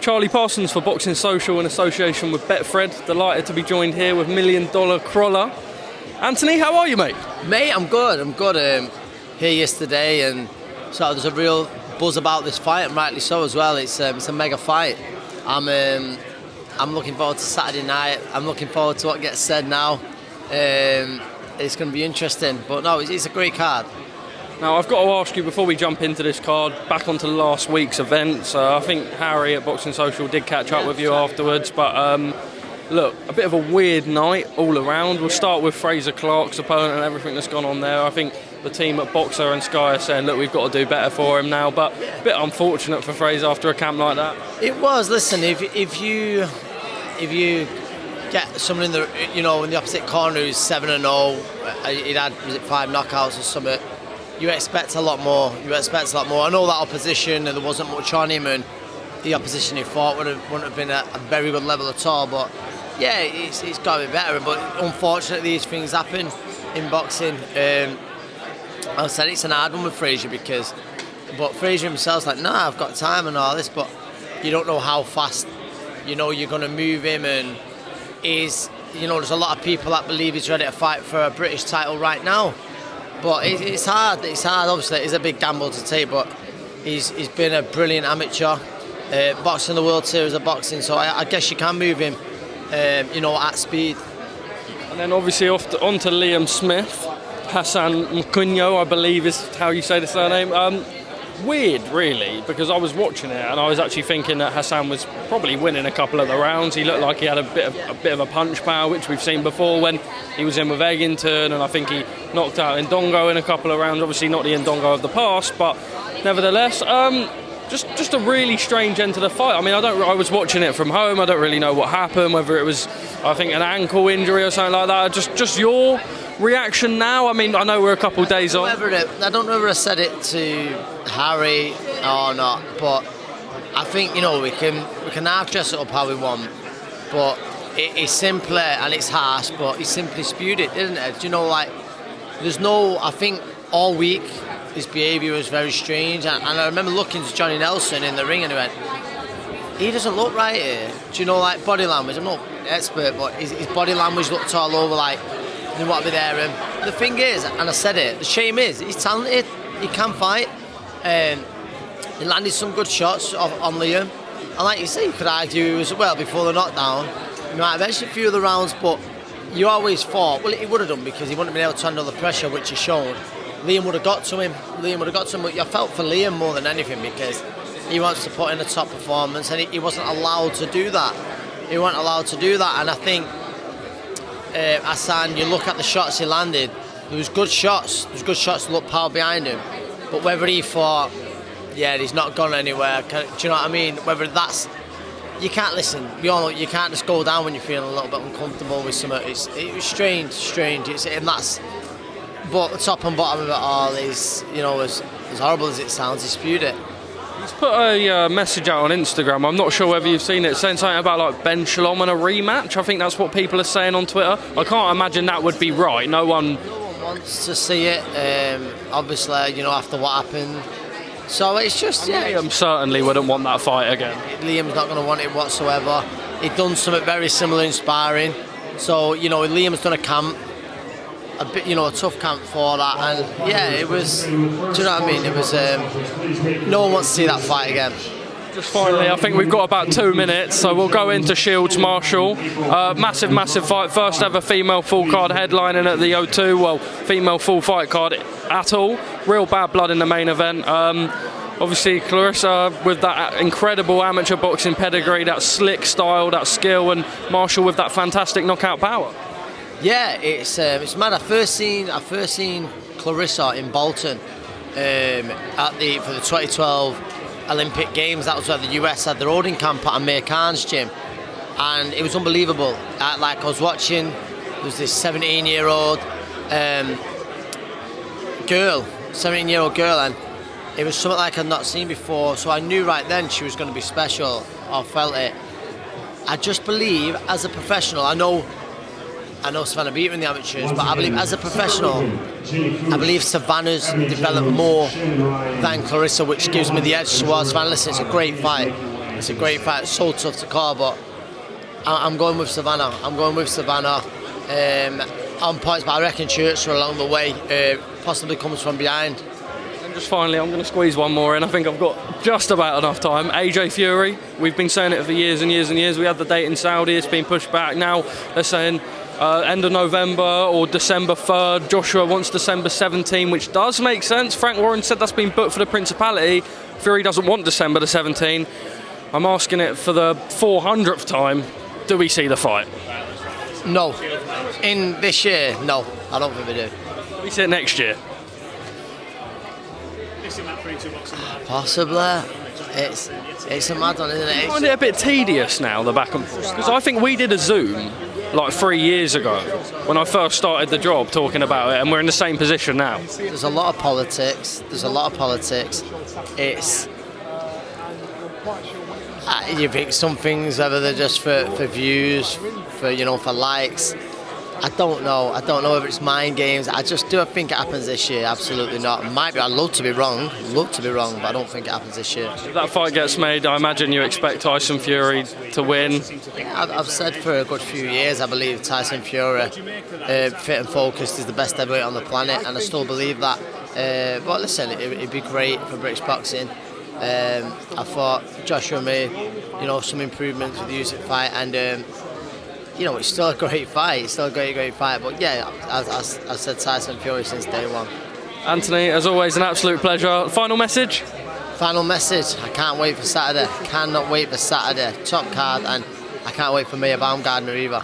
Charlie Parsons for Boxing Social in association with Betfred. Delighted to be joined here with $1 Million Crolla. Anthony, how are you, mate? Mate, I'm good. Here yesterday, and so there's a real buzz about this fight, and rightly so as well. It's a mega fight. I'm looking forward to Saturday night. I'm looking forward to what gets said now. It's going to be interesting, but no, it's a great card. Now, I've got to ask you before we jump into this card, back onto last week's event. I think Harry at Boxing Social did catch up with you afterwards, but look, a bit of a weird night all around. We'll start with Fraser Clark's opponent and everything that's gone on there. I think the team at Boxer and Sky are saying, look, we've got to do better for him now, but a bit unfortunate for Fraser after a camp like that. It was. Listen, if you get someone in the opposite corner who's 7-0, he'd had 5 knockouts or something, you expect a lot more. I know that opposition, and there wasn't much on him, and the opposition he fought wouldn't have been at a very good level at all. But yeah, it's got to be better. But unfortunately, these things happen in boxing. I said it's an hard one with Fraser but Fraser himself's like, nah, I've got time and all this, but you don't know how fast you're going to move him, and there's a lot of people that believe he's ready to fight for a British title right now. But it's hard. Obviously, it's a big gamble to take, but he's been a brilliant amateur, boxing the World Series of Boxing, so I guess you can move him, at speed. And then obviously on to Liam Smith, Hassan Mkunyo, I believe is how you say the surname. Weird, really, because I was watching it and I was actually thinking that Hassan was probably winning a couple of the rounds. He looked like he had a bit of a punch power, which we've seen before when he was in with Eggington, and I think he knocked out Ndongo in a couple of rounds. Obviously not the Ndongo of the past, but nevertheless, just a really strange end to the fight. I mean, I was watching it from home. I don't really know what happened, whether it was, I think, an ankle injury or something like that. Just your reaction now? I mean, I know we're a couple of days on. I don't know whether I said it to Harry or not, but I think, we can half dress it up how we want, but it's simply, and it's harsh, but he simply spewed it, didn't it? I think all week his behaviour was very strange, and I remember looking to Johnny Nelson in the ring and he went, he doesn't look right here. Body language? I'm not an expert, but his body language looked all over like he didn't want to be there. And the thing is, and I said it, the shame is, he's talented, he can fight. He landed some good shots on Liam. And like you say, you could argue he was, before the knockdown, he might have edged a few of the rounds, but you always thought, he would have done because he wouldn't have been able to handle the pressure, which he showed. Liam would have got to him, but I felt for Liam more than anything because he wants to put in a top performance, and he wasn't allowed to do that. And I think Hassan, you look at the shots he landed, there was good shots to look power behind him, but whether he thought, he's not gone anywhere, do you know what I mean? Whether that's, you can't listen. We all know you can't just go down when you're feeling a little bit uncomfortable with something. It was strange. But the top and bottom of it all is, as horrible as it sounds, he spewed it. He's put a message out on Instagram. I'm not sure whether you've seen it, saying something about like Ben Shalom and a rematch. I think that's what people are saying on Twitter. I can't imagine that would be right. No one wants to see it. Obviously, after what happened. So it's just, Liam certainly wouldn't want that fight again. Liam's not going to want it whatsoever. He'd done something very similar in sparring. So, Liam's done a camp. A bit, a tough camp for that, and it was, do you know what I mean? It was, no one wants to see that fight again. Just finally, I think we've got about 2 minutes, so we'll go into Shields Marshall. Massive fight, first ever female full card headlining at the O2. Female full fight card at all. Real bad blood in the main event. Obviously, Clarissa with that incredible amateur boxing pedigree, that slick style, that skill, and Marshall with that fantastic knockout power. Yeah, it's mad. I first seen Clarissa in Bolton for the 2012 Olympic Games. That was where the US had their holding camp at Amir Khan's gym, and it was unbelievable. I was watching, there was this 17-year-old girl, and it was something like I'd not seen before. So I knew right then she was going to be special. I felt it. I just believe, as a professional, I know Savannah beat her in the amateurs, but I believe as a professional, I believe Savannah's developed more than Clarissa, which gives me the edge towards Savannah. Listen, it's a great fight. It's a great fight. It's so tough to call, but I'm going with Savannah. I'm going with Savannah on points, but I reckon Churchill along the way possibly comes from behind. And just finally, I'm going to squeeze one more in. I think I've got just about enough time. AJ Fury. We've been saying it for years and years and years. We had the date in Saudi. It's been pushed back. Now they're saying end of November or December 3rd. Joshua wants December 17, which does make sense. Frank Warren said that's been booked for the Principality. Fury doesn't want December the 17th. I'm asking it for the 400th time. Do we see the fight? No. In this year, no. I don't think we do. Do we see it next year? Possibly. It's a mad one, isn't it? I find it a bit tedious now, the back and forth. Because I think we did a Zoom like 3 years ago when I first started the job talking about it, and we're in the same position now. There's a lot of politics. It's... you think some things, whether they're just for views, for likes. I don't know if it's mind games. I just do think it happens this year. Absolutely not. Might be. I'd love to be wrong, but I don't think it happens this year. If that fight gets made, I imagine you expect Tyson Fury to win. I've said for a good few years, I believe Tyson Fury, fit and focused, is the best heavyweight on the planet, and I still believe that. But listen, it'd be great for British boxing. I thought Joshua made, some improvements with the Usyk fight, and it's still a great fight. It's still a great fight. But yeah, I've said Tyson Fury since day one. Anthony, as always, an absolute pleasure. Final message? Final message. I can't wait for Saturday. Cannot wait for Saturday. Top card, and I can't wait for Mia Baumgardner either.